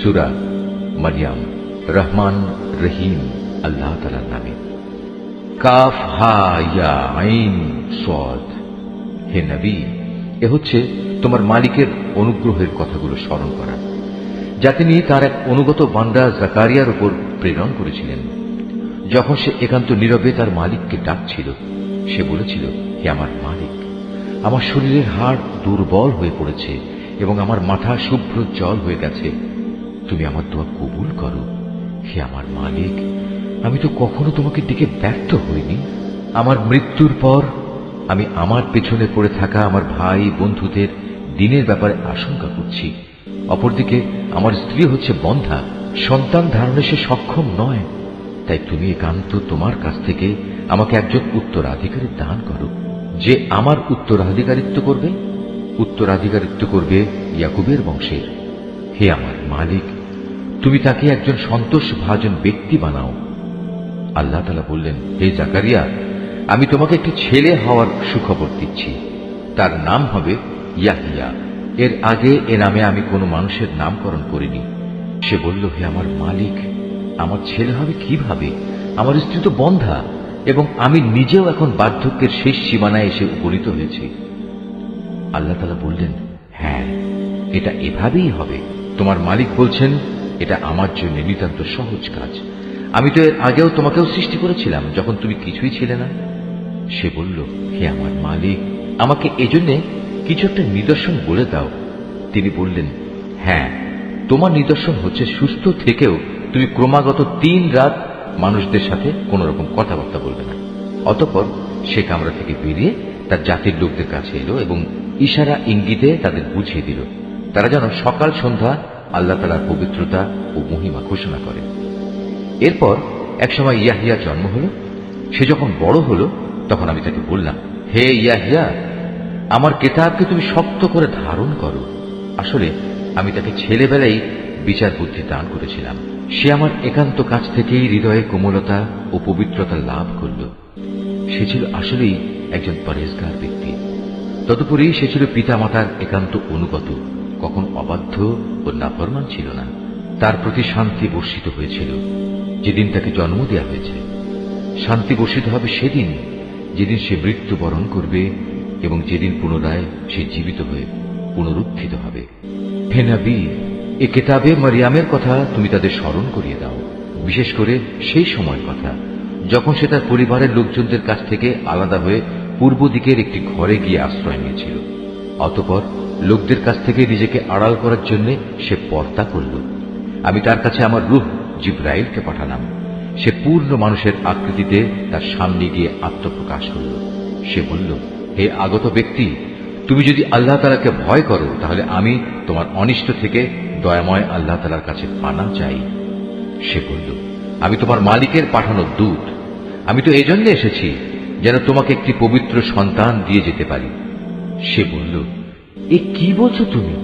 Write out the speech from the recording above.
সূরা মারইয়াম, রহমান রহিম আল্লাহ তাআলার নামে। কাফ হা ইয়া আইন সাদ। হে নবী, এ হচ্ছে তোমার মালিকের অনুগ্রহের কথাগুলো স্মরণ করা, যা তিনি তার এক অনুগত বান্দা জাকারিয়ার উপর প্রেরণ করেছিলেন। যখন সে একান্ত নীরবে তার মালিককে ডাকছিল, সে বলেছিল, হে আমার মালিক, আমার শরীরের হাড় দুর্বল হয়ে পড়েছে এবং আমার মাথা শুভ্র জল হয়ে গেছে, তুমি আমার দোয়া কবুল করো। হে আমার মালিক, আমি তো কখনো তোমাকে ডেকে ব্যর্থ হইনি। আমার মৃত্যুর পর আমি আমার পেছনে পড়ে থাকা আমার ভাই বন্ধুদের দিনের ব্যাপারে আশঙ্কা করছি। অপরদিকে আমার স্ত্রী হচ্ছে বন্ধ্যা, সন্তান ধারণে সে সক্ষম নয়। তাই তুমি একান্ত তোমার কাছ থেকে আমাকে একজন উত্তরাধিকারী দান করো, যে আমার উত্তরাধিকারিত্ব করবে ইয়াকুবের বংশের। হে আমার মালিক, তুমি তাকে একজন সন্তোষভাজন ব্যক্তি বানাও। আল্লাহ তাআলা বললেন, হে জাকারিয়া, আমি তোমাকে একটি ছেলে হওয়ার সুখবর দিচ্ছি। তার নাম হবে ইয়াহিয়া। এর আগে এ নামে আমি কোনো মানুষের নামকরণ করিনি। সে বলল, হে আমার মালিক, আমার ছেলে হবে কিভাবে? আমার স্ত্রী তো বন্ধ্যা এবং আমি নিজেও এখন বার্ধক্যের শেষ সীমানায় এসে উপনীত হয়েছি। আল্লাহ তাআলা বললেন, হ্যাঁ, এটা এভাবেই হবে। তোমার মালিক বলছেন, এটা আমার জন্য নিতান্ত সহজ কাজ। আমি তো এর আগেও তোমাকেও সৃষ্টি করেছিলাম যখন তুমি কিছুই ছিলে না। সে বলল, হে আমার মালিক, আমাকে এজন্য কিছু একটা নিদর্শন বলে দাও। তিনি বললেন, হ্যাঁ, তোমার নিদর্শন হচ্ছে সুস্থ থেকেও তুমি ক্রমাগত 3 রাত মানুষদের সাথে কোন রকম কথাবার্তা বলবে না। অতঃপর সে কামরা থেকে বেরিয়ে তার জাতির লোকদের কাছে এলো এবং ইশারা ইঙ্গিতে তাদের বুঝিয়ে দিল, তারা যেন সকাল সন্ধ্যা আল্লাহ তাআলার পবিত্রতা ও মহিমা ঘোষণা করে। এরপর একসময় ইয়াহিয়ার জন্ম হল। সে যখন বড় হল, তখন আমি তাকে বললাম, হে ইয়াহিয়া, আমার কিতাবকে তুমি শক্ত করে ধারণ করো। আসলে আমি তাকে ছেলেবেলায় বিচার বুদ্ধি দান করেছিলাম। সে আমার একান্ত কাছ থেকেই হৃদয়ে কোমলতা ও পবিত্রতা লাভ করল। সে ছিল আসলেই একজন পরহেজগার ব্যক্তি। তদুপরি সে ছিল পিতামাতার একান্ত অনুগত, কখন অবাধ্য ও নাফরমান ছিল না। তার প্রতি শান্তি বর্ষিত হয়েছিল যেদিন তাকে জন্ম দেওয়া হয়েছে। শান্তি বর্ষিত হবে সেদিন যেদিন সে মৃত্যুবরণ করবে এবং যেদিন পুনরায় সে জীবিত হয়ে পুনরুত্থিত হবে। হে নবী, এ কিতাবে মারইয়ামের কথা তুমি তাদের স্মরণ করিয়ে দাও, বিশেষ করে সেই সময়ের কথা যখন সে তার পরিবারের লোকজনদের কাছ থেকে আলাদা হয়ে পূর্ব দিকের একটি ঘরে গিয়ে আশ্রয় নিয়েছিল। অতঃপর লোকদের কাছ থেকে নিজেকে আড়াল করার জন্য সে পর্দা করল। আমি তার কাছে আমার রূহ জিবরাইলকে পাঠালাম। সে পূর্ণ মানুষের আকৃতিতে তার সামনে গিয়ে আত্মপ্রকাশ করল। সে বলল, হে আগত ব্যক্তি, তুমি যদি আল্লাহ তাআলাকে ভয় করো, তাহলে আমি তোমার অনিষ্ট থেকে দয়াময় আল্লাহ তাআলার কাছে পানা চাই। সে বলল, আমি তোমার মালিকের পাঠানো দূত। আমি তো এজন্য এসেছি যেন তোমাকে একটি পবিত্র সন্তান দিয়ে যেতে পারি। সে বলল, এ কি বলছো তুমি?